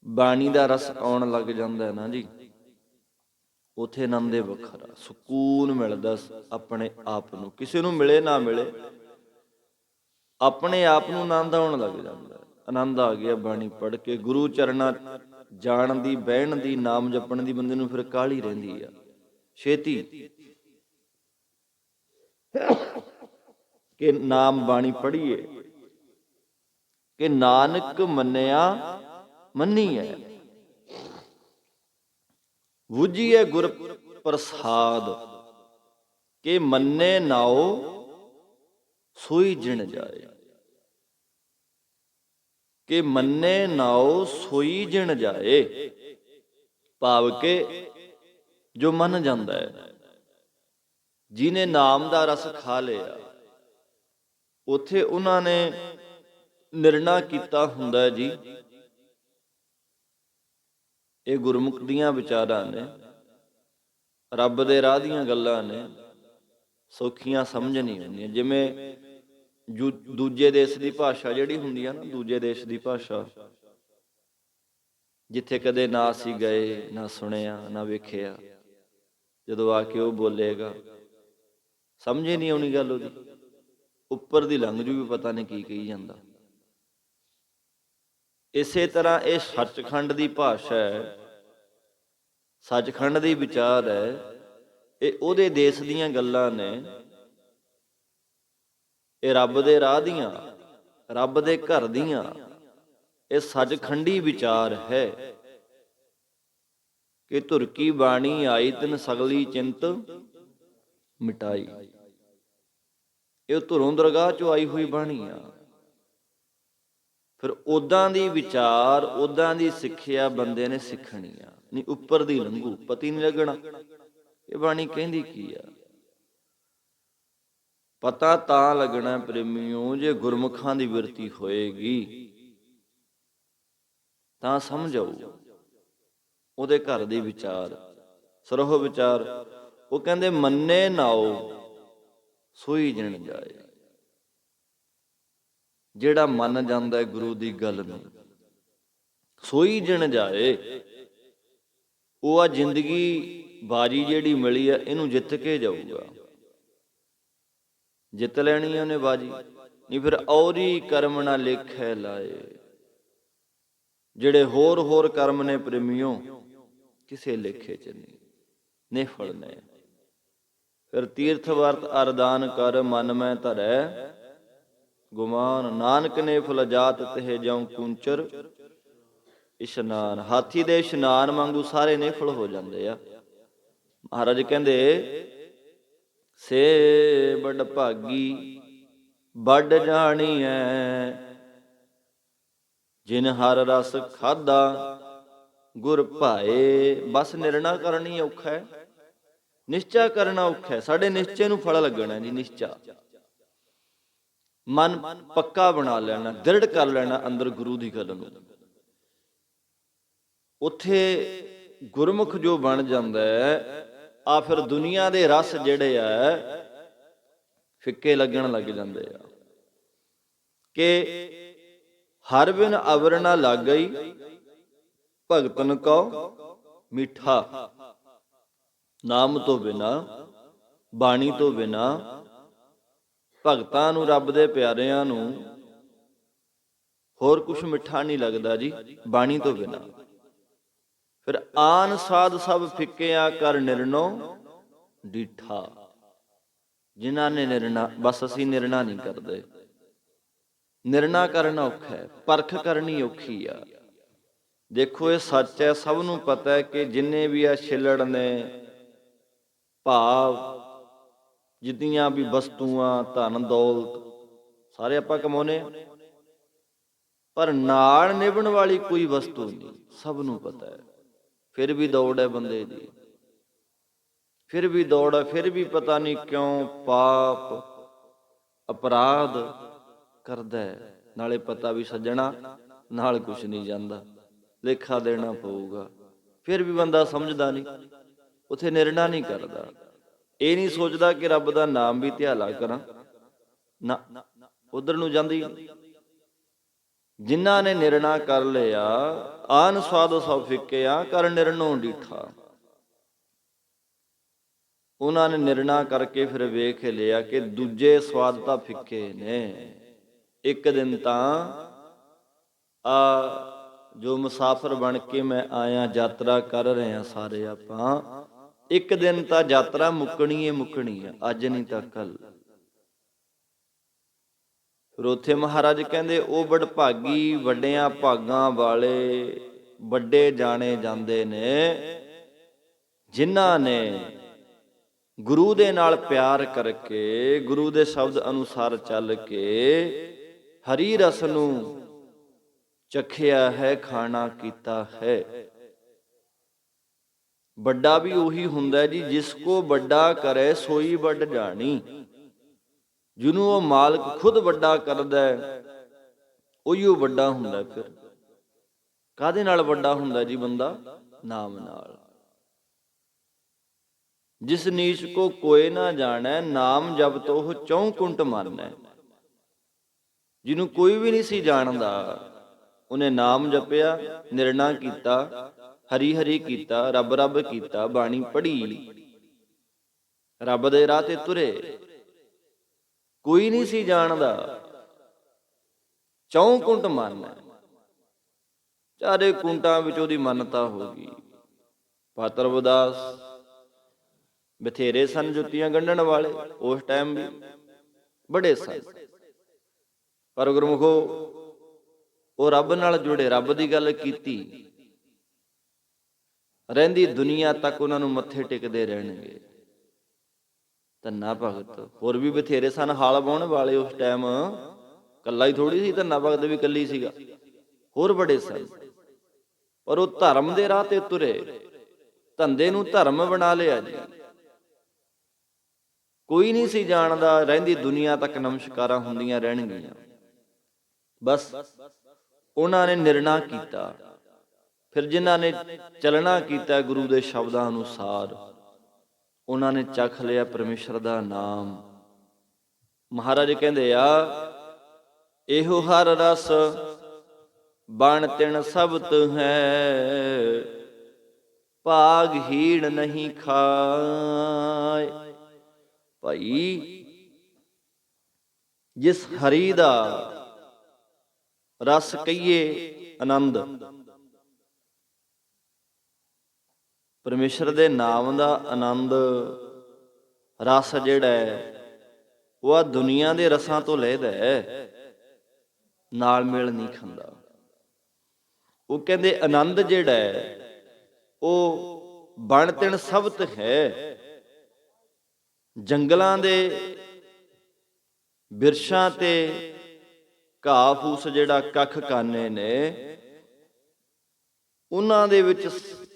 ਬਾਣੀ ਦਾ ਰਸ ਆਉਣ ਲੱਗ ਜਾਂਦਾ ਹੈ ਨਾ ਜੀ, ਉਥੇ ਆਨੰਦ ਹੀ ਵੱਖਰਾ, ਸਕੂਨ ਮਿਲਦਾ ਆਪਣੇ ਆਪ ਨੂੰ। ਕਿਸੇ ਨੂੰ ਮਿਲੇ ਨਾ ਮਿਲੇ, ਆਪਣੇ ਆਪ ਨੂੰ ਆਨੰਦ ਆਉਣ ਲੱਗ ਜਾਂਦਾ। ਆਨੰਦ ਆ ਗਿਆ ਬਾਣੀ ਪੜ੍ਹ ਕੇ, ਗੁਰੂ ਚਰਨਾਂ ਜਾਣ ਦੀ, ਬਹਿਣ ਦੀ, ਨਾਮ ਜਪਣ ਦੀ ਬੰਦੇ ਨੂੰ ਫਿਰ ਕਾਹਲੀ ਰਹਿੰਦੀ ਆ ਛੇਤੀ ਕਿ ਨਾਮ ਬਾਣੀ ਪੜ੍ਹੀਏ, ਕਿ ਨਾਨਕ ਮੰਨਿਆ ਮੰਨੀਐ, ਬੁੱਝੀਐ ਗੁਰ ਪ੍ਰਸਾਦ, ਕਿ ਮੰਨੇ ਨਾਉ ਸੋਈ ਜਿਣ ਜਾਏ। ਕਿ ਮੰਨੇ ਨਾਉ ਸੋਈ ਜਿਣ ਜਾਏ, ਭਾਵ ਕਿ ਜੋ ਮੰਨ ਜਾਂਦਾ ਹੈ, ਜਿਹਨੇ ਨਾਮ ਦਾ ਰਸ ਖਾ ਲਿਆ, ਉਥੇ ਉਹਨਾਂ ਨੇ ਨਿਰਣਾ ਕੀਤਾ ਹੁੰਦਾ ਹੈ ਜੀ, ਇਹ ਗੁਰਮੁਖ ਦੀਆਂ ਵਿਚਾਰਾਂ ਨੇ, ਰੱਬ ਦੇ ਰਾਹ ਦੀਆਂ ਗੱਲਾਂ ਨੇ, ਸੌਖੀਆਂ ਸਮਝ ਨਹੀਂ ਆਉਂਦੀਆਂ। ਜਿਵੇਂ ਦੂਜੇ ਦੇਸ਼ ਦੀ ਭਾਸ਼ਾ ਜਿਹੜੀ ਹੁੰਦੀ ਆ ਨਾ, ਦੂਜੇ ਦੇਸ਼ ਦੀ ਭਾਸ਼ਾ, ਜਿੱਥੇ ਕਦੇ ਨਾ ਅਸੀਂ ਗਏ, ਨਾ ਸੁਣਿਆ, ਨਾ ਵੇਖਿਆ, ਜਦੋਂ ਆ ਕੇ ਉਹ ਬੋਲੇਗਾ ਸਮਝ ਹੀ ਨਹੀਂ ਆਉਣੀ ਗੱਲ ਉਹਦੀ, ਉੱਪਰ ਦੀ ਲੰਘ ਜੂ ਵੀ ਪਤਾ ਨਹੀਂ ਕੀ ਕਹੀ ਜਾਂਦਾ। ਇਸੇ ਤਰ੍ਹਾਂ ਇਹ ਸੱਚਖੰਡ ਦੀ ਭਾਸ਼ਾ ਹੈ, ਸੱਚਖੰਡ ਦੀ ਵਿਚਾਰ ਹੈ, ਇਹ ਉਹਦੇ ਦੇਸ਼ ਦੀਆਂ ਗੱਲਾਂ ਨੇ, ਇਹ ਰੱਬ ਦੇ ਰਾਹ ਦੀਆਂ, ਰੱਬ ਦੇ ਘਰ ਦੀਆਂ, ਇਹ ਸੱਚਖੰਡੀ ਵਿਚਾਰ ਹੈ ਕਿ ਧੁਰ ਕੀ ਬਾਣੀ ਆਈ ਤਿਨ ਸਗਲੀ ਚਿੰਤ ਮਿਟਾਈ। ਇਹ ਧੁਰੋਂ ਦਰਗਾਹ ਚੋਂ ਆਈ ਹੋਈ ਬਾਣੀ ਆ। ਫਿਰ ਉਦਾਂ ਦੀ ਵਿਚਾਰ, ਉਦਾਂ ਦੀ ਸਿੱਖਿਆ ਬੰਦੇ ਨੇ ਸਿੱਖਣੀ ਆ, ਨਹੀਂ ਉੱਪਰ ਦੀ ਲੰਘੂ, ਪਤੀ ਨਹੀਂ ਲੱਗਣਾ ਇਹ ਬਾਣੀ ਕਹਿੰਦੀ ਕੀ ਆ। ਪਤਾ ਤਾਂ ਲੱਗਣਾ ਪ੍ਰੇਮੀਓ, ਜੇ ਗੁਰਮੁਖਾਂ ਦੀ ਬਿਰਤੀ ਹੋਏਗੀ ਤਾਂ ਸਮਝ ਆਊ ਉਹਦੇ ਘਰ ਦੀ ਵਿਚਾਰ, ਸਰੋਹ ਵਿਚਾਰ। ਉਹ ਕਹਿੰਦੇ ਮੰਨੇ ਨਾਉ ਸੋਈ ਜਿਣ ਜਾਏ, ਜਿਹੜਾ ਮੰਨ ਜਾਂਦਾ ਗੁਰੂ ਦੀ ਗੱਲ ਨੂੰ, ਸੋਈ ਜਿਣ ਜਾਏ, ਉਹ ਆ ਜ਼ਿੰਦਗੀ ਬਾਜੀ ਜਿਹੜੀ ਮਿਲੀ ਆ, ਇਹਨੂੰ ਜਿੱਤ ਕੇ ਜਾਊਗਾ। ਜਿੱਤ ਲੈਣੀ ਆ ਉਹਨੇ ਬਾਜੀ, ਨਹੀਂ ਫਿਰ ਔਰੀ ਕਰਮ ਨਾ ਲੇਖੈ ਲਾਏ। ਜਿਹੜੇ ਹੋਰ ਹੋਰ ਕਰਮ ਨੇ ਪ੍ਰੇਮੀਓ, ਕਿਸੇ ਲੇਖੇ ਚ ਨਹੀਂ, ਨਿਫਲ ਨੇ। ਫਿਰ ਤੀਰਥ ਵਰਤ ਅਰਦਾਨ ਕਰ, ਮਨ ਮੈਂ ਧਰੈ ਗੁਮਾਨ। ਨਾਨਕ ਨੇ ਫੁਲ ਜਾਤ ਤਹਿ ਜਾਉ ਕੁੰਚਰ ਇਸ਼ਨਾਨ। ਹਾਥੀ ਦੇ ਇਸ਼ਨਾਨ ਵਾਂਗੂ ਸਾਰੇ ਨਿਫਲ ਹੋ ਜਾਂਦੇ ਆ। ਮਹਾਰਾਜ ਕਹਿੰਦੇ ਸੇ ਬੜ ਭਾਗੀ ਵੱਡ ਜਾਣੀਐ, ਜਿਨ ਹਰ ਰਸ ਖਾਧਾ ਗੁਰ ਭਾਏ। ਬਸ ਨਿਰਣਾ ਕਰਨੀ ਔਖਾ ਹੈ, ਨਿਸ਼ਚਾ ਕਰਨਾ ਔਖਾ ਹੈ। ਸਾਡੇ ਨਿਸ਼ਚੇ ਨੂੰ ਫਲ ਲੱਗਣਾ ਜੀ, ਨਿਸ਼ਚਾ, ਮਨ ਪੱਕਾ ਬਣਾ ਲੈਣਾ, ਦ੍ਰਿੜ ਕਰ ਲੈਣਾ ਅੰਦਰ ਗੁਰੂ ਦੀ ਗੱਲ ਨੂੰ। ਉੱਥੇ ਗੁਰਮੁਖ ਜੋ ਬਣ ਜਾਂਦਾ ਹੈ, ਆ ਫਿਰ ਦੁਨੀਆ ਦੇ ਰਸ ਜਿਹੜੇ ਆ ਫਿੱਕੇ ਲੱਗਣ ਲੱਗ ਜਾਂਦੇ ਆ। ਕਿ ਹਰ ਬਿਨ ਅਵਰ ਨਾ ਲਾਗਈ, ਭਗਤਨ ਕਉ ਮਿੱਠਾ। ਨਾਮ ਤੋਂ ਬਿਨਾ, ਬਾਣੀ ਤੋਂ ਬਿਨਾ, ਭਗਤਾਂ ਨੂੰ, ਰੱਬ ਦੇ ਪਿਆਰਿਆਂ ਨੂੰ ਹੋਰ ਕੁਛ ਮਿੱਠਾ ਨਹੀਂ ਲੱਗਦਾ ਜੀ ਬਾਣੀ ਤੋਂ ਬਿਨਾ। ਫਿਰ ਆਨ ਸਾਧ ਸਭ ਫਿੱਕਿਆ ਕਰ ਨਿਰਣੋ ਡੀਠਾ। ਜਿਨ੍ਹਾਂ ਨੇ ਨਿਰਣਾ, ਬਸ ਅਸੀਂ ਨਿਰਣਾ ਨਹੀਂ ਕਰਦੇ। ਨਿਰਣਾ ਕਰਨਾ ਔਖਾ ਹੈ, ਪਰਖ ਕਰਨੀ ਔਖੀ ਆ। ਦੇਖੋ ਇਹ ਸੱਚ ਹੈ, ਸਭ ਨੂੰ ਪਤਾ ਹੈ ਕਿ ਜਿੰਨੇ ਵੀ ਆ ਛਿੱਲੜ ਨੇ, ਭਾਵ ਜਿੰਨੀਆਂ ਵੀ ਵਸਤੂਆਂ, ਧਨ ਦੌਲਤ, ਸਾਰੇ ਆਪਾਂ ਕਮਾਉਨੇ ਆ, ਪਰ ਨਾਲ ਨਿਭਣ ਵਾਲੀ ਕੋਈ ਵਸਤੂ ਨਹੀਂ, ਸਭ ਨੂੰ ਪਤਾ ਹੈ। ਫਿਰ ਵੀ ਦੌੜ ਹੈ ਬੰਦੇ ਦੀ, ਫਿਰ ਵੀ ਦੌੜ ਹੈ, ਫਿਰ ਵੀ ਪਤਾ ਨਹੀਂ ਕਿਉਂ ਪਾਪ ਅਪਰਾਧ ਕਰਦਾ ਹੈ। ਨਾਲੇ ਪਤਾ ਵੀ ਸੱਜਣਾ ਨਾਲ ਕੁਛ ਨਹੀਂ ਜਾਂਦਾ, ਲੇਖਾ ਦੇਣਾ ਪਊਗਾ, ਫਿਰ ਵੀ ਬੰਦਾ ਸਮਝਦਾ ਨਹੀਂ, ਉੱਥੇ ਨਿਰਣਾ ਨਹੀਂ ਕਰਦਾ। ਇਹ ਨਹੀਂ ਸੋਚਦਾ ਕਿ ਰੱਬ ਦਾ ਨਾਮ ਵੀ ਧਿਆਲਾ ਕਰਾਂ, ਨਾ, ਉਧਰ ਨੂੰ ਜਾਂਦੀ ਨਹੀਂ। ਜਿਨ੍ਹਾਂ ਨੇ ਨਿਰਣਾ ਕਰ ਲਿਆ, ਆਨ ਸਵਾਦ ਸਭ ਫਿੱਕਿਆ, ਕਰ ਨਿਰਣੋ ਡੀਠਾ। ਉਹਨਾਂ ਨੇ ਨਿਰਣਾ ਕਰਕੇ ਫਿਰ ਵੇਖ ਲਿਆ ਕਿ ਦੂਜੇ ਸਵਾਦ ਤਾਂ ਫਿੱਕੇ ਨੇ। ਇੱਕ ਦਿਨ ਤਾਂ ਜੋ ਮੁਸਾਫਰ ਬਣ ਕੇ ਮੈਂ ਆਇਆ, ਯਾਤਰਾ ਕਰ ਰਹੇ ਹਾਂ ਸਾਰੇ ਆਪਾਂ, ਇੱਕ ਦਿਨ ਤਾਂ ਯਾਤਰਾ ਮੁੱਕਣੀ ਹੈ, ਮੁੱਕਣੀ ਹੈ, ਅੱਜ ਨਹੀਂ ਤਾਂ ਕੱਲ। ਫਿਰ ਉੱਥੇ ਮਹਾਰਾਜ ਕਹਿੰਦੇ ਉਹ ਵਡਭਾਗੀ, ਵੱਡਿਆਂ ਭਾਗਾਂ ਵਾਲੇ ਵੱਡੇ ਜਾਣੇ ਜਾਂਦੇ ਨੇ, ਜਿਨ੍ਹਾਂ ਨੇ ਗੁਰੂ ਦੇ ਨਾਲ ਪਿਆਰ ਕਰਕੇ, ਗੁਰੂ ਦੇ ਸ਼ਬਦ ਅਨੁਸਾਰ ਚੱਲ ਕੇ ਹਰੀ ਰਸ ਨੂੰ ਚਖਿਆ ਹੈ, ਖਾਣਾ ਕੀਤਾ ਹੈ। ਵੱਡਾ ਵੀ ਉਹੀ ਹੁੰਦਾ ਜੀ, ਜਿਸ ਕੋ ਵੱਡਾ ਕਰੇ ਸੋਈ ਵੱਡ ਜਾਣੀ। ਜਿਹਨੂੰ ਉਹ ਮਾਲਕ ਖੁਦ ਵੱਡਾ ਕਰਦਾ ਉਹੀ ਉਹ ਵੱਡਾ ਹੁੰਦਾ। ਫਿਰ ਕਾਹਦੇ ਨਾਲ ਵੱਡਾ ਹੁੰਦਾ ਜੀ ਬੰਦਾ? ਨਾਮ ਨਾਲ। ਜਿਸ ਨੀਚ ਕੋ ਕੋਏ ਨਾ ਜਾਣੈ, ਨਾਮ ਜਪਤ ਉਹ ਚੌਂਕੁੰਟ ਮਾਨੈ। ਜਿਹਨੂੰ ਕੋਈ ਵੀ ਨਹੀਂ ਸੀ ਜਾਣਦਾ, ਉਹਨੇ ਨਾਮ ਜਪਿਆ, ਨਿਰਣਾ ਕੀਤਾ, ਹਰੀ ਹਰੀ ਕੀਤਾ, ਰੱਬ ਰੱਬ ਕੀਤਾ, ਬਾਣੀ ਪੜ੍ਹੀ, ਰੱਬ ਦੇ ਰਾਹ ਤੇ ਤੁਰੇ। ਕੋਈ ਨਹੀਂ ਸੀ ਜਾਣਦਾ, ਚੌਂਕੁੰਟ ਮਾਨੈ। ਚਾਰੇ ਕੁੰਟਾਂ ਵਿੱਚ ਉਹਦੀ ਮਾਨਤਾ ਹੋ ਗਈ। ਪਾਤਰ ਰਵਿਦਾਸ ਬਥੇਰੇ ਸਨ ਜੁੱਤੀਆਂ ਗੰਢਣ ਵਾਲੇ, ਉਸ ਟਾਈਮ ਵੀ ਬੜੇ ਸਨ, ਪਰ ਗੁਰਮੁਖੋ ਉਹ ਰੱਬ ਨਾਲ ਜੁੜੇ, ਰੱਬ ਦੀ ਗੱਲ ਕੀਤੀ, ਰਹਿੰਦੀ ਦੁਨੀਆ ਤੱਕ ਉਹਨਾਂ ਨੂੰ ਮੱਥੇ ਟੇਕਦੇ ਰਹਿਣਗੇ। ਧੰਨਾ ਭਗਤ ਹੋਰ ਵੀ ਬਥੇਰੇ ਸਨ ਹਾਲ ਵਾਹੁਣ ਵਾਲੇ ਉਸ ਟਾਈਮ, ਕੱਲਾ ਹੀ ਥੋੜੀ ਸੀ, ਧੰਨਾ ਭਗਤ ਵੀ ਕੱਲੀ ਸੀਗਾ, ਹੋਰ ਬੜੇ ਸਨ, ਪਰ ਉਹ ਧਰਮ ਦੇ ਰਾਹ ਤੇ ਤੁਰੇ, ਧੰਦੇ ਨੂੰ ਧਰਮ ਬਣਾ ਲਿਆ ਜੀ। ਕੋਈ ਨਹੀਂ ਸੀ ਜਾਣਦਾ, ਰਹਿੰਦੀ ਦੁਨੀਆ ਤੱਕ ਨਮਸਕਾਰਾਂ ਹੁੰਦੀਆਂ ਰਹਿਣਗੀਆਂ। ਬਸ ਉਹਨਾਂ ਨੇ ਨਿਰਣਾ ਕੀਤਾ। ਫਿਰ ਜਿਨ੍ਹਾਂ ਨੇ ਚੱਲਣਾ ਕੀਤਾ ਗੁਰੂ ਦੇ ਸ਼ਬਦਾਂ ਅਨੁਸਾਰ, ਉਹਨਾਂ ਨੇ ਚੱਖ ਲਿਆ ਪਰਮੇਸ਼ਰ ਦਾ ਨਾਮ। ਮਹਾਰਾਜ ਕਹਿੰਦੇ ਆ, ਇਹੋ ਹਰ ਰਸ ਬਣ ਤਿਣ ਸਬਤ ਹੈ, ਭਾਗ ਹੀਣ ਨਹੀਂ ਖਾਏ। ਭਾਈ ਜਿਸ ਹਰੀ ਦਾ ਰਸ ਕਹੀਏ ਆਨੰਦ, ਪਰਮੇਸ਼ਰ ਦੇ ਨਾਮ ਦਾ ਆਨੰਦ ਰਸ ਜਿਹੜਾ ਹੈ, ਉਹ ਆ ਦੁਨੀਆ ਦੇ ਰਸਾਂ ਤੋਂ ਲੈਦਾ ਹੈ, ਨਾਲ ਮੇਲ ਨਹੀਂ ਖਾਂਦਾ। ਉਹ ਕਹਿੰਦੇ ਆਨੰਦ ਜਿਹੜਾ ਹੈ ਉਹ ਬਣ ਤਿਣ ਸਬਤ ਹੈ। ਜੰਗਲਾਂ ਦੇ ਬਿਰਛਾਂ ਤੇ ਘਾਹ ਫੂਸ ਜਿਹੜਾ ਕੱਖ ਕਾਨੇ ਨੇ, ਉਹਨਾਂ ਦੇ ਵਿੱਚ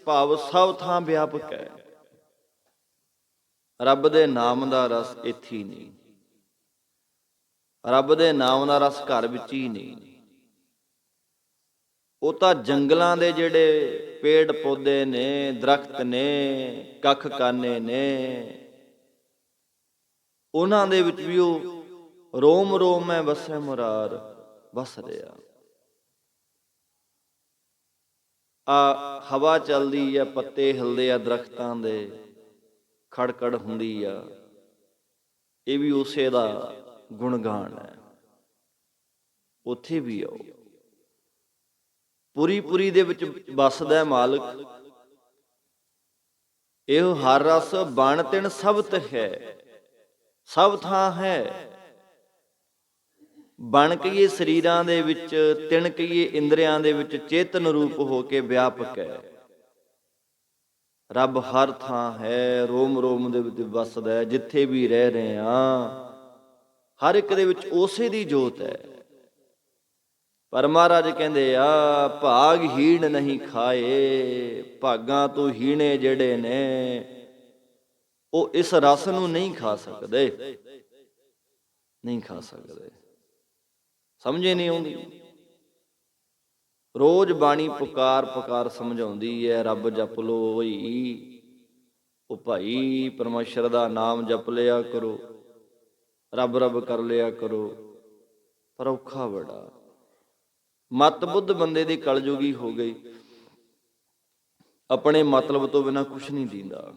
ਭਾਵ ਸਭ ਥਾਂ ਵਿਆਪਕ ਹੈ। ਰੱਬ ਦੇ ਨਾਮ ਦਾ ਰਸ ਇੱਥੇ ਹੀ ਨਹੀਂ, ਰੱਬ ਦੇ ਨਾਮ ਦਾ ਰਸ ਘਰ ਵਿੱਚ ਹੀ ਨਹੀਂ। ਉਹ ਤਾਂ ਜੰਗਲਾਂ ਦੇ ਜਿਹੜੇ ਪੇੜ ਪੌਦੇ ਨੇ, ਦਰਖਤ ਨੇ, ਕੱਖ ਕਾਨੇ ਨੇ, ਉਹਨਾਂ ਦੇ ਵਿੱਚ ਵੀ ਉਹ ਰੋਮ ਰੋਮ ਮੈਂ ਵਸੈ ਮੁਰਾਰ ਵਸ ਰਿਹਾ। ਆ ਹਵਾ ਚੱਲਦੀ ਆ, ਪੱਤੇ ਹਿਲਦੇ ਆ ਦਰਖਤਾਂ ਦੇ, ਖੜਕੜ ਹੁੰਦੀ ਆ, ਇਹ ਵੀ ਉਸੇ ਦਾ ਗੁਣਗਾਨ ਹੈ। ਉੱਥੇ ਵੀ ਆਓ, ਪੁਰੀ ਪੁਰੀ ਦੇ ਵਿੱਚ ਵਸਦਾ ਮਾਲਕ। ਇਹੋ ਹਰ ਰਸ ਬਣ ਤਿਣ ਸਬਤ ਹੈ, ਸਭ ਥਾਂ ਹੈ। ਬਣ ਕਹੀਏ ਸਰੀਰਾਂ ਦੇ ਵਿੱਚ, ਤਿਣ ਕਹੀਏ ਇੰਦਰੀਆਂ ਦੇ ਵਿੱਚ, ਚੇਤਨ ਰੂਪ ਹੋ ਕੇ ਵਿਆਪਕ ਹੈ। ਰੱਬ ਹਰ ਥਾਂ ਹੈ, ਰੋਮ ਰੋਮ ਦੇ ਵਿੱਚ ਵਸਦਾ ਹੈ। ਜਿੱਥੇ ਵੀ ਰਹਿ ਰਹੇ ਹਾਂ, ਹਰ ਇੱਕ ਦੇ ਵਿੱਚ ਉਸੇ ਦੀ ਜੋਤ ਹੈ। ਪਰ ਮਹਾਰਾਜ ਕਹਿੰਦੇ ਆ, ਭਾਗ ਹੀਣ ਨਹੀਂ ਖਾਏ। ਭਾਗਾਂ ਤੋਂ ਹੀਣੇ ਜਿਹੜੇ ਨੇ, ਉਹ ਇਸ ਰਸ ਨੂੰ ਨਹੀਂ ਖਾ ਸਕਦੇ, ਨਹੀਂ ਖਾ ਸਕਦੇ। ਸਮਝੇ ਨਹੀਂ ਆਉਂਦੀ। ਰੋਜ਼ ਬਾਣੀ ਪੁਕਾਰ ਪੁਕਾਰ ਸਮਝਾਉਂਦੀ ਹੈ, ਰੱਬ ਜਪ ਲੋ ਓਈ। ਉਹ ਭਾਈ ਪਰਮੇਸ਼ਰ ਦਾ ਨਾਮ ਜਪ ਲਿਆ ਕਰੋ, ਰੱਬ ਰੱਬ ਕਰ ਲਿਆ ਕਰੋ, ਪਰ ਔਖਾ ਬੜਾ। ਮਤ ਬੁੱਧ ਬੰਦੇ ਦੀ ਕਲਯੁਗੀ ਹੋ ਗਈ, ਆਪਣੇ ਮਤਲਬ ਤੋਂ ਬਿਨਾਂ ਕੁਛ ਨਹੀਂ ਦੀਂਦਾ।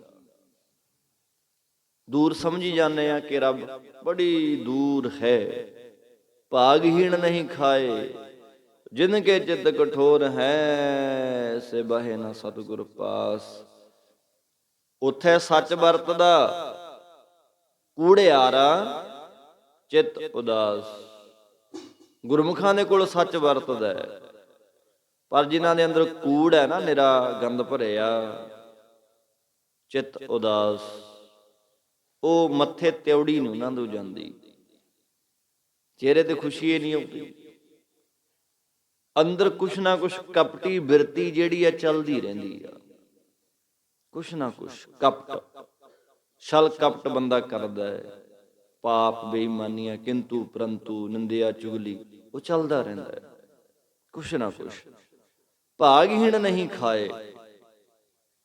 ਦੂਰ ਸਮਝੀ ਜਾਂਦੇ ਆ ਕਿ ਰੱਬ ਬੜੀ ਦੂਰ ਹੈ। ਭਾਗਹੀਣ ਨਹੀਂ ਖਾਏ, ਜਿਨ ਕੇ ਚਿੱਤ ਕਠੋਰ ਹੈ, ਸੇ ਬਹਿ ਨਾ ਸਤਿਗੁਰ ਪਾਸ। ਉੱਥੇ ਸੱਚ ਵਰਤਦਾ, ਕੂੜਿਆਰਾ ਚਿੱਤ ਉਦਾਸ। ਗੁਰਮੁਖਾਂ ਦੇ ਕੋਲ ਸੱਚ ਵਰਤਦਾ ਹੈ, ਪਰ ਜਿਨ੍ਹਾਂ ਦੇ ਅੰਦਰ ਕੂੜ ਹੈ ਨਾ, ਨਿਰਾ ਗੰਦ ਭਰਿਆ, ਚਿੱਤ ਉਦਾਸ, ਉਹ ਮੱਥੇ ਤਿਉੜੀ ਨੀ ਉਹਨਾਂ ਨੂੰ ਜਾਂਦੀ, ਚਿਹਰੇ ਤੇ ਖੁਸ਼ੀ ਹੀ ਨਹੀਂ ਆਉਂਦੀ। ਅੰਦਰ ਕੁਛ ਨਾ ਕੁਛ ਕਪਟੀ ਬਿਰਤੀ ਜਿਹੜੀ ਆ ਚੱਲਦੀ ਰਹਿੰਦੀ ਆ, ਕੁਛ ਨਾ ਕੁਛ ਕਪਟ, ਛਲ ਕਪਟ ਬੰਦਾ ਕਰਦਾ ਹੈ। ਪਾਪ ਬੇਈਮਾਨੀਆਂ, ਕਿੰਤੂ ਪਰੰਤੂ, ਨਿੰਦਿਆ ਚੁਗਲੀ, ਉਹ ਚੱਲਦਾ ਰਹਿੰਦਾ ਹੈ ਕੁਛ ਨਾ ਕੁਛ। ਭਾਗਹੀਣ ਨਹੀਂ ਖਾਏ,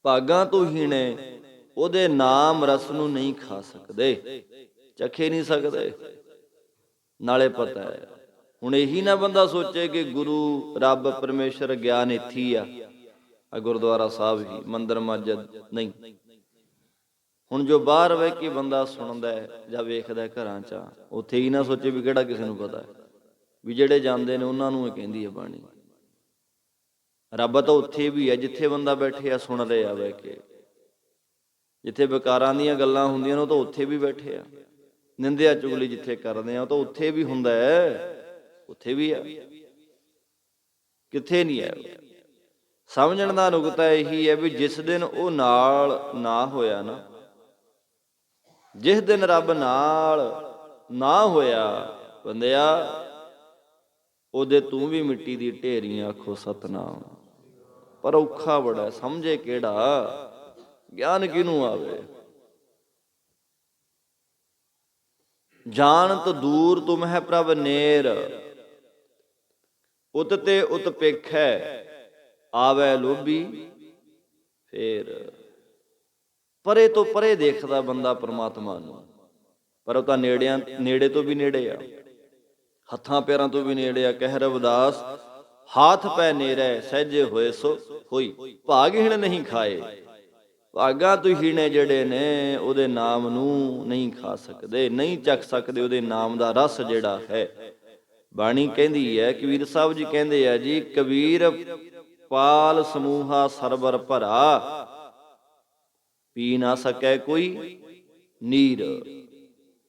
ਭਾਗਾਂ ਤੋਂ ਹੀਣੇ ਉਹਦੇ ਨਾਮ ਰਸ ਨੂੰ ਨਹੀਂ ਖਾ ਸਕਦੇ, ਚਖੇ ਨਹੀਂ ਸਕਦੇ। ਨਾਲੇ ਪਤਾ ਹੈ, ਹੁਣ ਇਹੀ ਨਾ ਬੰਦਾ ਸੋਚੇ ਕਿ ਗੁਰੂ ਰੱਬ ਪਰਮੇਸ਼ਰ ਗਿਆਨ ਇੱਥੇ ਹੀ ਆ ਗੁਰਦੁਆਰਾ ਸਾਹਿਬ ਹੀ, ਮੰਦਿਰ ਮਸਜਿਦ ਨਹੀਂ। ਹੁਣ ਜੋ ਬਾਹਰ ਬਹਿ ਕੇ ਬੰਦਾ ਸੁਣਦਾ ਜਾਂ ਵੇਖਦਾ ਘਰਾਂ 'ਚ, ਉੱਥੇ ਹੀ ਨਾ ਸੋਚੇ ਵੀ ਕਿਹੜਾ ਕਿਸੇ ਨੂੰ ਪਤਾ, ਵੀ ਜਿਹੜੇ ਜਾਂਦੇ ਨੇ ਉਹਨਾਂ ਨੂੰ ਇਹ ਕਹਿੰਦੀ ਹੈ ਬਾਣੀ। ਰੱਬ ਤਾਂ ਉੱਥੇ ਵੀ ਹੈ ਜਿੱਥੇ ਬੰਦਾ ਬੈਠੇ ਆ, ਸੁਣ ਰਹੇ ਆ ਬਹਿ ਕੇ। ਜਿੱਥੇ ਵਿਕਾਰਾਂ ਦੀਆਂ ਗੱਲਾਂ ਹੁੰਦੀਆਂ ਨੇ ਉਹ ਤਾਂ ਉੱਥੇ ਵੀ ਬੈਠੇ ਆ। ਨਿੰਦਿਆ ਚੁਗਲੀ ਜਿੱਥੇ ਕਰਦੇ ਆ ਉਹ ਤਾਂ ਉੱਥੇ ਵੀ ਹੁੰਦਾ ਹੈ, ਉੱਥੇ ਵੀ ਆ, ਕਿੱਥੇ ਨਹੀਂ ਹੈ। ਸਮਝਣ ਦਾ ਨੁਕਤਾ ਇਹੀ ਹੈ ਵੀ ਜਿਸ ਦਿਨ ਉਹ ਨਾਲ ਨਾ ਹੋਇਆ ਨਾ, ਜਿਸ ਦਿਨ ਰੱਬ ਨਾਲ ਨਾ ਹੋਇਆ ਬੰਦਿਆ, ਉਹਦੇ ਤੂੰ ਵੀ ਮਿੱਟੀ ਦੀ ਢੇਰੀਆਂ, ਆਖੋ ਸਤਿਨਾਮ। ਪਰ ਔਖਾ ਬੜਾ, ਸਮਝੇ ਕਿਹੜਾ, ਗਿਆਨ ਕਿਹਨੂੰ ਆਵੇ। ਜਾਣਤ ਦੂਰ ਤੁਮ ਹੈ ਪ੍ਰਭ ਨੇਰ, ਉਤ ਤੇ ਉਤ ਪੇਖੈ, ਆਵੈ ਲੋਭੀ ਫੇਰ। ਪਰੇ ਤੋਂ ਪਰੇ ਦੇਖਦਾ ਬੰਦਾ ਪਰਮਾਤਮਾ ਨੂੰ, ਪਰ ਉਹ ਤਾਂ ਨੇੜੇ ਤੋਂ ਵੀ ਨੇੜੇ ਆ, ਹੱਥਾਂ ਪੈਰਾਂ ਤੋਂ ਵੀ ਨੇੜੇ ਆ। ਕਹਿ ਰਵਿਦਾਸ, ਹਾਥ ਪੈ ਨੇੜੇ ਸਹਿਜੇ ਹੋਏ ਸੋ ਹੋਈ। ਭਾਗਹੀਣ ਨਹੀਂ ਖਾਏ, ਭਾਗਾਂ ਤੋਂ ਹੀਣੇ ਜਿਹੜੇ ਨੇ ਉਹਦੇ ਨਾਮ ਨੂੰ ਨਹੀਂ ਖਾ ਸਕਦੇ, ਨਹੀਂ ਚੱਖ ਸਕਦੇ ਉਹਦੇ ਨਾਮ ਦਾ ਰਸ ਜਿਹੜਾ ਹੈ। ਬਾਣੀ ਕਹਿੰਦੀ ਹੈ, ਕਬੀਰ ਸਾਹਿਬ ਜੀ ਕਹਿੰਦੇ ਆ ਜੀ, ਕਬੀਰ ਪਾਲ ਸਮੂਹਾ ਸਰਬਰ ਭਰਾ, ਪੀ ਨਾ ਸਕੈ ਕੋਈ ਨੀਰ।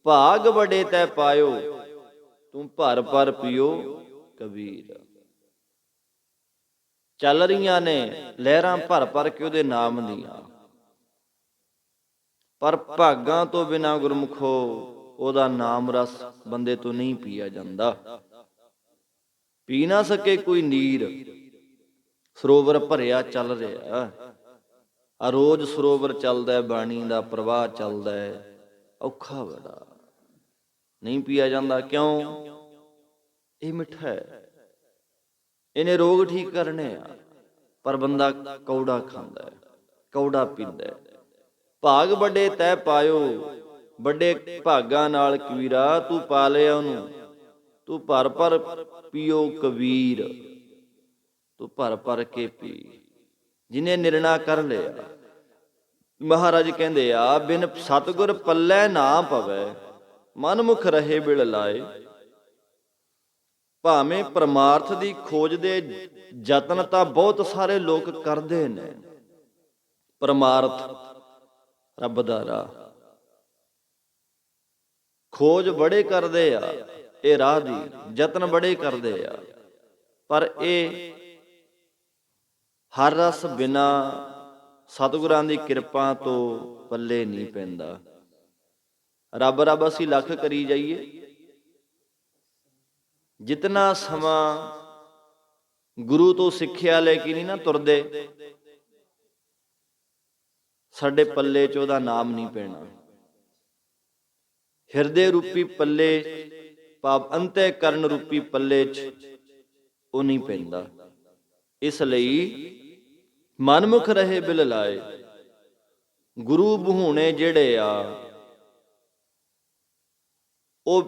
ਭਾਗ ਬੜੇ ਤੈ ਪਾਇਓ, ਤੂੰ ਭਰ ਭਰ ਪੀਓ ਕਬੀਰ। ਚੱਲ ਰਹੀਆਂ ਨੇ ਲਹਿਰਾਂ ਭਰ ਭਰ ਕੇ ਉਹਦੇ ਨਾਮ ਦੀਆਂ, ਪਰ ਭਾਗਾਂ ਤੋਂ ਬਿਨਾਂ ਗੁਰਮੁਖੋ ਉਹਦਾ ਨਾਮ ਰਸ ਬੰਦੇ ਤੋਂ ਨਹੀਂ ਪੀਆ ਜਾਂਦਾ। ਪੀ ਨਾ ਸਕੇ ਕੋਈ ਨੀਰ, ਸਰੋਵਰ ਭਰਿਆ ਚੱਲ ਰਿਹਾ, ਆ ਰੋਜ਼ ਸਰੋਵਰ ਚੱਲਦਾ, ਬਾਣੀ ਦਾ ਪ੍ਰਵਾਹ ਚੱਲਦਾ, ਔਖਾ ਬੜਾ, ਨਹੀਂ ਪੀਆ ਜਾਂਦਾ। ਕਿਉਂ? ਇਹ ਮਿੱਠਾ ਹੈ, ਇਹਨੇ ਰੋਗ ਠੀਕ ਕਰਨੇ ਆ, ਪਰ ਬੰਦਾ ਕੌੜਾ ਖਾਂਦਾ, ਕੌੜਾ ਪੀਂਦਾ। ਭਾਗ ਵੱਡੇ ਤੈ ਪਾਇਓ, ਵੱਡੇ ਭਾਗਾਂ ਨਾਲ ਕਬੀਰਾ ਤੂੰ ਪਾ ਲਿਆ ਉਹਨੂੰ, ਤੂੰ ਭਰ ਭਰ ਪੀਓ ਕਬੀਰ, ਤੂੰ ਭਰ ਭਰ ਕੇ ਪੀ। ਜਿਹਨੇ ਨਿਰਣਾ ਕਰ ਲਿਆ, ਮਹਾਰਾਜ ਕਹਿੰਦੇ ਆ, ਬਿਨ ਸਤਿਗੁਰ ਪੱਲੇ ਨਾ ਪਵੈ, ਮਨ ਮੁਖ ਰਹੇ ਬਿਲ ਲਾਏ। ਭਾਵੇਂ ਪਰਮਾਰਥ ਦੀ ਖੋਜ ਦੇ ਯਤਨ ਤਾਂ ਬਹੁਤ ਸਾਰੇ ਲੋਕ ਕਰਦੇ ਨੇ, ਪਰਮਾਰਥ ਰੱਬ ਦਾ ਰਾਹ ਖੋਜ ਬੜੇ ਕਰਦੇ ਆ, ਇਹ ਰਾਹ ਦੀ ਯਤਨ ਬੜੇ ਕਰਦੇ ਆ, ਪਰ ਇਹ ਹਰ ਰਸ ਬਿਨਾ ਸਤਿਗੁਰਾਂ ਦੀ ਕਿਰਪਾ ਤੋਂ ਪੱਲੇ ਨਹੀਂ ਪੈਂਦਾ। ਰੱਬ ਰੱਬ ਅਸੀਂ ਲੱਖ ਕਰੀ ਜਾਈਏ, ਜਿਤਨਾ ਸਮਾਂ ਗੁਰੂ ਤੋਂ ਸਿੱਖਿਆ ਲੈ ਕੇ ਨਹੀਂ ਨਾ ਤੁਰਦੇ, ਸਾਡੇ ਪੱਲੇ 'ਚ ਉਹਦਾ ਨਾਮ ਨਹੀਂ ਪੈਣਾ। ਹਿਰਦੇ ਰੂਪੀ ਪੱਲੇ, ਪਾਪ ਅੰਤःਕਰਨ ਰੂਪੀ ਪੱਲੇ 'ਚ ਉਹ ਨਹੀਂ ਪੈਂਦਾ। ਇਸ ਲਈ ਮਨਮੁਖ ਰਹੇ ਬਿਲ ਲਾਏ। ਗੁਰੂ ਬਹੂਣੇ ਜਿਹੜੇ ਆ ਉਹ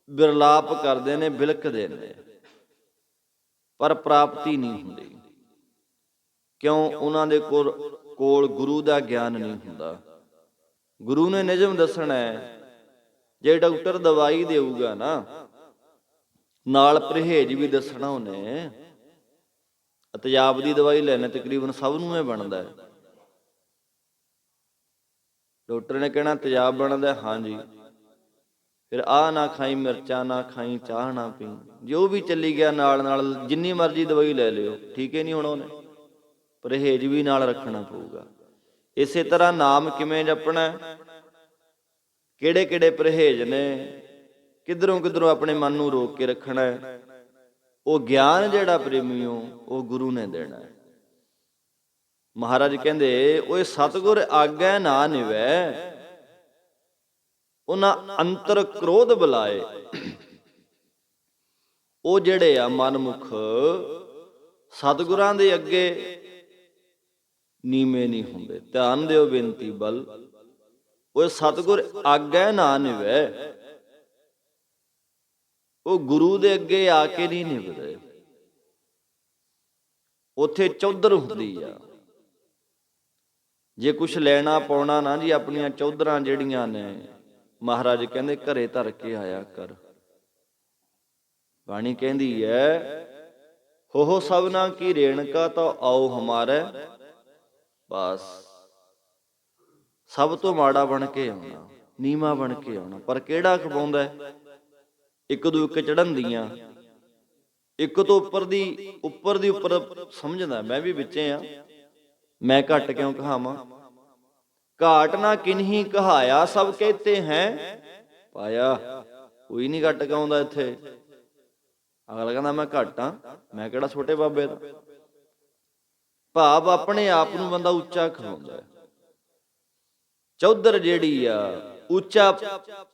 ਬਿਰਲਾਪ ਕਰਦੇ ਨੇ, ਬਿਲਕਦੇ ਨੇ, ਪਰ ਪ੍ਰਾਪਤੀ ਨਹੀਂ ਹੁੰਦੀ। ਕਿਉਂ? ਉਹਨਾਂ ਦੇ ਕੋਲ ਗੁਰੂ ਦਾ ਗਿਆਨ ਨਹੀਂ ਹੁੰਦਾ। ਗੁਰੂ ਨੇ ਨਿਯਮ ਦੱਸਣਾ ਹੈ। ਜੇ ਡਾਕਟਰ ਦਵਾਈ ਦੇਊਗਾ ਨਾ, ਨਾਲ ਪਰਹੇਜ ਵੀ ਦੱਸਣਾ ਉਹਨੇ। ਤੇਜ਼ਾਬ ਦੀ ਦਵਾਈ ਲੈਣੇ ਤਕਰੀਬਨ ਸਭ ਨੂੰ ਇਹ ਬਣਦਾ ਹੈ। ਡਾਕਟਰ ਨੇ ਕਹਿਣਾ ਤੇਜ਼ਾਬ ਬਣਦਾ, ਹਾਂਜੀ, ਫਿਰ ਆਹ ਨਾ ਖਾਈ, ਮਿਰਚਾਂ ਨਾ ਖਾਈ, ਚਾਹ ਨਾ ਪੀ, ਜੋ ਵੀ ਚੱਲੀ ਗਿਆ ਨਾਲ ਨਾਲ, ਜਿੰਨੀ ਮਰਜ਼ੀ ਦਵਾਈ ਲੈ ਲਿਓ, ਠੀਕ ਹੈ ਨਹੀਂ ਹੋਣਾ। ਉਹਨੇ ਪਰਹੇਜ ਵੀ ਨਾਲ ਰੱਖਣਾ ਪਊਗਾ। ਇਸੇ ਤਰ੍ਹਾਂ ਨਾਮ ਕਿਵੇਂ ਜਪਣਾ, ਕਿਹੜੇ ਕਿਹੜੇ ਪਰਹੇਜ ਨੇ, ਕਿੱਧਰੋਂ ਕਿੱਧਰੋਂ ਆਪਣੇ ਮਨ ਨੂੰ ਰੋਕ ਕੇ ਰੱਖਣਾ ਹੈ, ਉਹ ਗਿਆਨ ਜਿਹੜਾ ਪ੍ਰੇਮੀਓ ਉਹ ਗੁਰੂ ਨੇ ਦੇਣਾ ਹੈ। ਮਹਾਰਾਜ ਕਹਿੰਦੇ, ਓਏ ਸਤਿਗੁਰ ਆਗੈ ਨਾ ਨਿਵੈ, ਉਹਨਾਂ ਅੰਤਰ ਕ੍ਰੋਧ ਬੁਲਾਏ। ਉਹ ਜਿਹੜੇ ਆ ਮਨਮੁਖ ਸਤਿਗੁਰਾਂ ਦੇ ਅੱਗੇ ਨੀਵੇਂ ਨਹੀਂ ਹੁੰਦੇ। ਧਿਆਨ ਦਿਓ ਬੇਨਤੀ ਬਲ, ਓਏ ਸਤਿਗੁਰ ਆਗੈ ਨਾ ਨਿਵੈ, ਉਹ ਗੁਰੂ ਦੇ ਅੱਗੇ ਆ ਕੇ ਨਹੀਂ ਨਿਭਦੇ। ਉੱਥੇ ਚੌਧਰ ਹੁੰਦੀ ਆ। ਜੇ ਕੁਛ ਲੈਣਾ ਪਾਉਣਾ ਨਾ ਜੀ, ਆਪਣੀਆਂ ਚੌਧਰਾਂ ਜਿਹੜੀਆਂ ਨੇ, ਮਹਾਰਾਜ ਕਹਿੰਦੇ ਘਰੇ ਧਰ ਕੇ ਆਇਆ ਕਰ। ਬਾਣੀ ਕਹਿੰਦੀ ਹੈ, ਹੋ ਸਭਨਾ ਕੀ ਰੇਣਕਾ ਤਾਂ ਆਓ ਹਮਾਰੇ। ਬਸ ਸਭ ਤੋਂ ਮਾੜਾ ਬਣ ਕੇ ਆਉਣਾ, ਨੀਵਾਂ ਬਣ ਕੇ ਆਉਣਾ। ਪਰ ਕਿਹੜਾ ਖਵਾਉਂਦਾ? ਇੱਕ ਦੋ ਇੱਕ ਚੜਨ ਦੀਆਂ, ਇੱਕ ਤੋਂ ਉੱਪਰ ਦੀ ਉੱਪਰ ਸਮਝਦਾ। ਮੈਂ ਵੀ ਵਿੱਚੇ ਆ, ਮੈਂ ਘੱਟ ਕਿਉਂ ਕਹਾਵਾਂ। ਘਾਟ ਨਾ ਕਿਨਹੀ ਕਹਾਇਆ, ਸਭ ਕਹਤੇ ਹੈ ਪਾਇਆ। ਕੋਈ ਨਹੀਂ ਘੱਟ ਕਹਾਉਂਦਾ ਇੱਥੇ। ਅਗਲਾ ਕਹਿੰਦਾ ਮੈਂ ਘੱਟ ਆ, ਮੈਂ ਕਿਹੜਾ ਛੋਟੇ ਬਾਬੇ ਦਾ। ਭਾਵ ਆਪਣੇ ਆਪ ਨੂੰ ਬੰਦਾ ਉੱਚਾ ਕਹਾਉਂਦਾ। ਚੌਧਰ ਜਿਹੜੀ ਆ, ਉੱਚਾ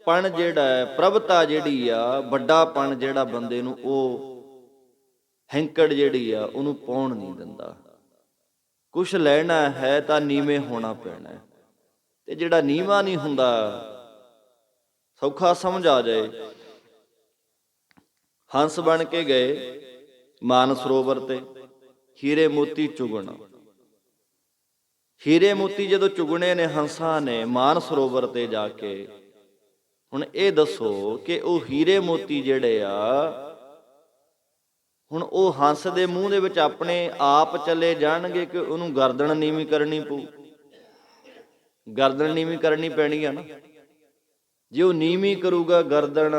ਪਣ ਜਿਹੜਾ ਹੈ, ਪ੍ਰਭਤਾ ਜਿਹੜੀ ਆ, ਵੱਡਾ ਪਣ ਜਿਹੜਾ ਬੰਦੇ ਨੂੰ, ਉਹ ਹੈਂਕੜ ਜਿਹੜੀ ਆ ਉਹਨੂੰ ਪਾਉਣ ਨਹੀਂ ਦਿੰਦਾ। ਕੁਛ ਲੈਣਾ ਹੈ ਤਾਂ ਨੀਵੇਂ ਹੋਣਾ ਪੈਣਾ, ਤੇ ਜਿਹੜਾ ਨੀਵਾਂ ਨਹੀਂ ਹੁੰਦਾ, ਸੌਖਾ ਸਮਝ ਆ ਜਾਏ। ਹੰਸ ਬਣ ਕੇ ਗਏ ਮਾਨ ਸਰੋਵਰ ਤੇ, ਹੀਰੇ ਮੋਤੀ ਚੁਗਣ। ਹੀਰੇ ਮੋਤੀ ਜਦੋਂ ਚੁਗਣੇ ਨੇ ਹੰਸਾਂ ਨੇ ਮਾਨ ਸਰੋਵਰ ਤੇ ਜਾ ਕੇ, ਹੁਣ ਇਹ ਦੱਸੋ ਕਿ ਉਹ ਹੀਰੇ ਮੋਤੀ ਜਿਹੜੇ ਆ, ਹੁਣ ਉਹ ਹੰਸ ਦੇ ਮੂੰਹ ਦੇ ਵਿੱਚ ਆਪਣੇ ਆਪ ਚਲੇ ਜਾਣਗੇ ਕਿ ਉਹਨੂੰ ਗਰਦਨ ਨੀਵੀਂ ਕਰਨੀ ਪਊ? ਗਰਦਨ ਨੀਵੀਂ ਕਰਨੀ ਪੈਣੀ ਆ ਨਾ। ਜੇ ਉਹ ਨੀਵੀਂ ਕਰੂਗਾ ਗਰਦਨ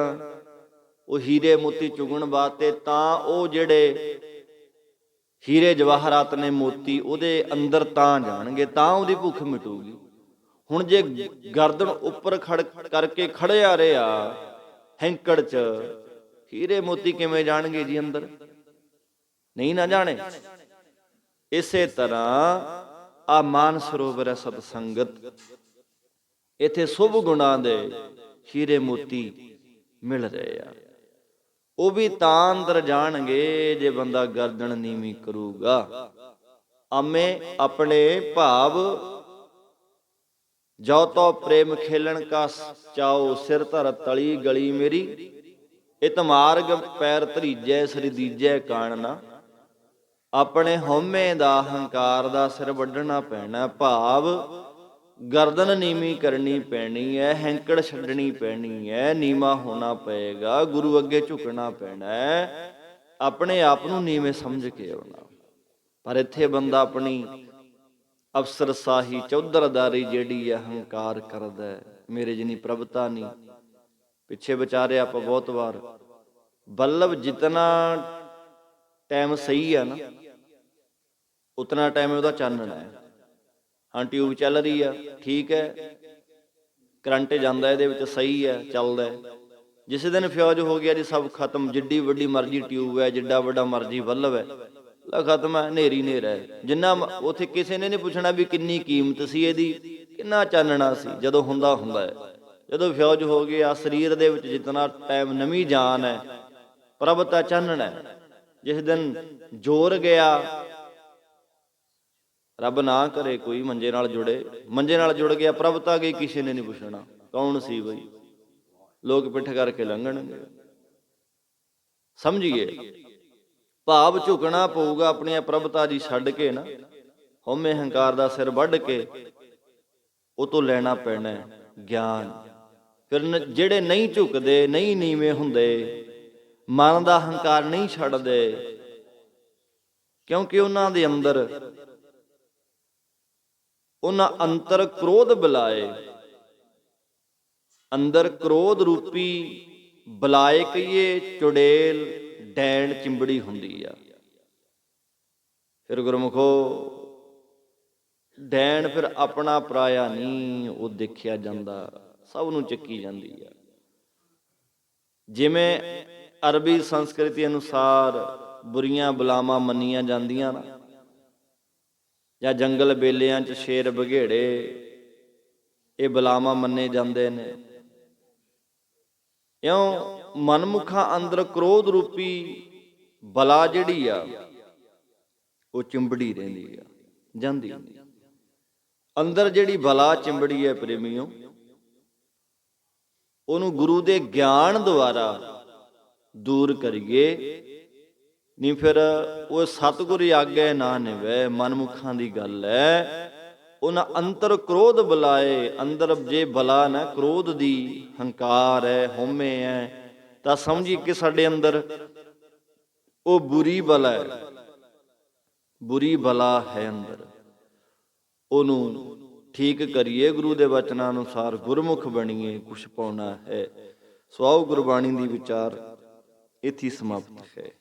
ਉਹ ਹੀਰੇ ਮੋਤੀ ਚੁਗਣ ਵਾਸਤੇ, ਤਾਂ ਉਹ ਜਿਹੜੇ ਹੀਰੇ ਜਵਾਹਰਾਤ ਨੇ, ਮੋਤੀ ਉਹਦੇ ਅੰਦਰ ਤਾਂ ਜਾਣਗੇ, ਤਾਂ ਉਹਦੀ ਭੁੱਖ ਮਿਟੂਗੀ। ਹੁਣ ਜੇ ਗਰਦਨ ਉੱਪਰ ਖੜ ਕਰਕੇ ਖੜਿਆ ਰਿਹਾ ਹੈਂਕੜ 'ਚ, ਹੀਰੇ ਮੋਤੀ ਕਿਵੇਂ ਜਾਣਗੇ ਜੀ ਅੰਦਰ? ਨਹੀਂ ਨਾ ਜਾਣੇ। ਇਸੇ ਤਰ੍ਹਾਂ ਆ ਮਾਨ ਸਰੋਵਰ ਹੈ ਸਤ ਸੰਗਤ, ਇੱਥੇ ਸ਼ੁਭ ਗੁਣਾਂ ਦੇ ਹੀਰੇ ਮੋਤੀ ਮਿਲ ਰਹੇ ਆ। ਉਹ ਵੀ ਤਾਂ ਅੰਦਰ ਜਾਣਗੇ ਜੇ ਬੰਦਾ ਗਰਦਨ ਨੀਵੀਂ ਕਰੂਗਾ। ਆਮੇ ਆਪਣੇ ਭਾਵ ਜੋ ਤੋ ਪ੍ਰੇਮ ਖੇਲਣ ਕਾ ਚਾਓ, ਸਿਰ ਧਰ ਤਲੀ ਗਲੀ ਮੇਰੀ। ਇਤ ਮਾਰਗ ਪੈਰ ਧਰੀਜੈ, ਸ੍ਰੀ ਦੀਜੈ ਕਾਣਨਾ। ਆਪਣੇ ਹਉਮੈ ਦਾ, ਹੰਕਾਰ ਦਾ ਸਿਰ ਵੱਢਣਾ ਪੈਣਾ। ਭਾਵ ਗਰਦਨ ਨੀਵੀਂ ਕਰਨੀ ਪੈਣੀ ਹੈ, ਹੈਂਕੜ ਛੱਡਣੀ ਪੈਣੀ ਹੈ, ਨੀਵਾਂ ਹੋਣਾ ਪਏਗਾ, ਗੁਰੂ ਅੱਗੇ ਝੁਕਣਾ ਪੈਣਾ ਹੈ, ਆਪਣੇ ਆਪ ਨੂੰ ਨੀਵੇਂ ਸਮਝ ਕੇ ਆਉਣਾ। ਪਰ ਇੱਥੇ ਬੰਦਾ ਆਪਣੀ ਅਫਸਰਸ਼ਾਹੀ, ਚੌਧਰਦਾਰੀ ਜਿਹੜੀ ਹੈ, ਹੰਕਾਰ ਕਰਦਾ। ਮੇਰੇ ਜਿੰਨੀ ਪ੍ਰਭਤਾ ਨਹੀਂ। ਪਿੱਛੇ ਵਿਚਾਰੇ ਆਪਾਂ ਬਹੁਤ ਵਾਰ, ਬੱਲਬ ਜਿਤਨਾ ਟਾਈਮ ਸਹੀ ਆ ਨਾ, ਉਤਨਾ ਟਾਈਮ ਉਹਦਾ ਚਾਨਣਾ ਹੈ। ਹਾਂ ਟਿਊਬ ਚੱਲ ਰਹੀ ਆ, ਠੀਕ ਹੈ, ਕਰੰਟ ਜਾਂਦਾ ਇਹਦੇ ਵਿੱਚ, ਸਹੀ ਹੈ, ਚੱਲਦਾ। ਜਿਸ ਦਿਨ ਫਿਊਜ਼ ਹੋ ਗਿਆ ਜੀ, ਸਭ ਖਤਮ। ਜਿੱਡੀ ਵੱਡੀ ਮਰਜ਼ੀ ਟਿਊਬ ਹੈ, ਜਿੱਡਾ ਵੱਡਾ ਮਰਜ਼ੀ ਬੱਲਬ ਹੈ, ਖਤਮ ਹੈ, ਹਨੇਰੀ ਹਨੇਰਾ ਹੈ। ਜਿੰਨਾ ਉੱਥੇ ਕਿਸੇ ਨੇ ਨਹੀਂ ਪੁੱਛਣਾ ਵੀ ਕਿੰਨੀ ਕੀਮਤ ਸੀ ਇਹਦੀ, ਕਿੰਨਾ ਚਾਨਣਾ ਸੀ। ਜਦੋਂ ਹੁੰਦਾ ਹੈ, ਜਦੋਂ ਫਿਊਜ਼ ਹੋ ਗਿਆ, ਸਰੀਰ ਦੇ ਵਿੱਚ ਜਿਤਨਾ ਟਾਈਮ ਨਵੀਂ ਜਾਨ ਹੈ, ਪ੍ਰਭਤਾ ਚਾਨਣਾ ਹੈ। ਜਿਸ ਦਿਨ ਜੋਰ ਗਿਆ, ਰੱਬ ਨਾ ਕਰੇ ਕੋਈ ਮੰਜੇ ਨਾਲ ਜੁੜੇ, ਮੰਜੇ ਨਾਲ ਜੁੜ ਗਿਆ, ਪ੍ਰਭਤਾ ਗਈ, ਕਿਸੇ ਨੇ ਨਹੀਂ ਪੁੱਛਣਾ ਕੌਣ ਸੀ ਬਈ, ਲੋਕ ਪਿੱਠ ਕਰਕੇ ਲੰਘਣਗੇ। ਸਮਝੀਏ, ਭਾਵ ਝੁਕਣਾ ਪਊਗਾ ਆਪਣੀਆਂ ਪ੍ਰਭਤਾ ਜੀ ਛੱਡ ਕੇ ਨਾ, ਹਉਮੈ ਹੰਕਾਰ ਦਾ ਸਿਰ ਵੱਢ ਕੇ ਉਹ ਤੋਂ ਲੈਣਾ ਪੈਣਾ ਗਿਆਨ। ਫਿਰ ਜਿਹੜੇ ਨਹੀਂ ਝੁਕਦੇ, ਨਹੀਂ ਨੀਵੇਂ ਹੁੰਦੇ, ਮਨ ਦਾ ਹੰਕਾਰ ਨਹੀਂ ਛੱਡਦੇ, ਕਿਉਂਕਿ ਉਹਨਾਂ ਦੇ ਅੰਦਰ, ਉਹਨਾਂ ਅੰਤਰ ਕ੍ਰੋਧ ਬੁਲਾਏ, ਅੰਦਰ ਕ੍ਰੋਧ ਰੂਪੀ ਬੁਲਾਏ ਕਹੀਏ ਚੁੜੇਲ ਡੈਣ ਚਿੰਬੜੀ ਹੁੰਦੀ ਆ। ਫਿਰ ਗੁਰਮੁਖੋ ਡੈਣ ਫਿਰ ਆਪਣਾ ਪਰਾਇਆ ਨਹੀਂ ਉਹ ਦੇਖਿਆ ਜਾਂਦਾ, ਸਭ ਨੂੰ ਚੱਕੀ ਜਾਂਦੀ ਆ। ਜਿਵੇਂ ਅਰਬੀ ਸੰਸਕ੍ਰਿਤੀ ਅਨੁਸਾਰ ਬੁਰੀਆਂ ਬਲਾਵਾਂ ਮੰਨੀਆਂ ਜਾਂਦੀਆਂ ਨਾ, ਜਾਂ ਜੰਗਲ ਬੇਲਿਆਂ 'ਚ ਸ਼ੇਰ ਬਘੇੜੇ, ਇਹ ਬਲਾਵਾਂ ਮੰਨੇ ਜਾਂਦੇ ਨੇ। ਇਉਂ ਮਨਮੁਖਾਂ ਅੰਦਰ ਕ੍ਰੋਧ ਰੂਪੀ ਬਲਾ ਜਿਹੜੀ ਆ ਉਹ ਚਿੰਬੜੀ ਰਹਿੰਦੀ ਆ, ਜਾਂਦੀ ਨਹੀਂ। ਅੰਦਰ ਜਿਹੜੀ ਬਲਾ ਚਿੰਬੜੀ ਹੈ ਪ੍ਰੇਮੀਓ, ਉਹਨੂੰ ਗੁਰੂ ਦੇ ਗਿਆਨ ਦੁਆਰਾ ਦੂਰ ਕਰੀਏ, ਨਹੀਂ ਫਿਰ ਉਹ ਸਤਿਗੁਰ ਆਗੇ ਨਾ ਨਿਭੈ, ਮਨਮੁਖਾਂ ਦੀ ਗੱਲ ਹੈ। ਉਹਨਾਂ ਅੰਤਰ ਕ੍ਰੋਧ ਬੁਲਾਏ, ਅੰਦਰ ਜੇ ਬਲਾ ਨਾ ਕ੍ਰੋਧ ਦੀ, ਹੰਕਾਰ ਹੈ, ਹਉਮੈ ਹੈ, ਤਾਂ ਸਮਝੀ ਕਿ ਸਾਡੇ ਅੰਦਰ ਉਹ ਬੁਰੀ ਬਲਾ ਹੈ, ਬੁਰੀ ਬਲਾ ਹੈ ਅੰਦਰ। ਉਹਨੂੰ ਠੀਕ ਕਰੀਏ, ਗੁਰੂ ਦੇ ਵਚਨਾਂ ਅਨੁਸਾਰ ਗੁਰਮੁਖ ਬਣੀਏ, ਕੁਛ ਪਾਉਣਾ ਹੈ। ਸੋ ਆਓ ਗੁਰਬਾਣੀ ਦੀ ਵਿਚਾਰ ਇੱਥੇ ਸਮਾਪਤ ਹੈ।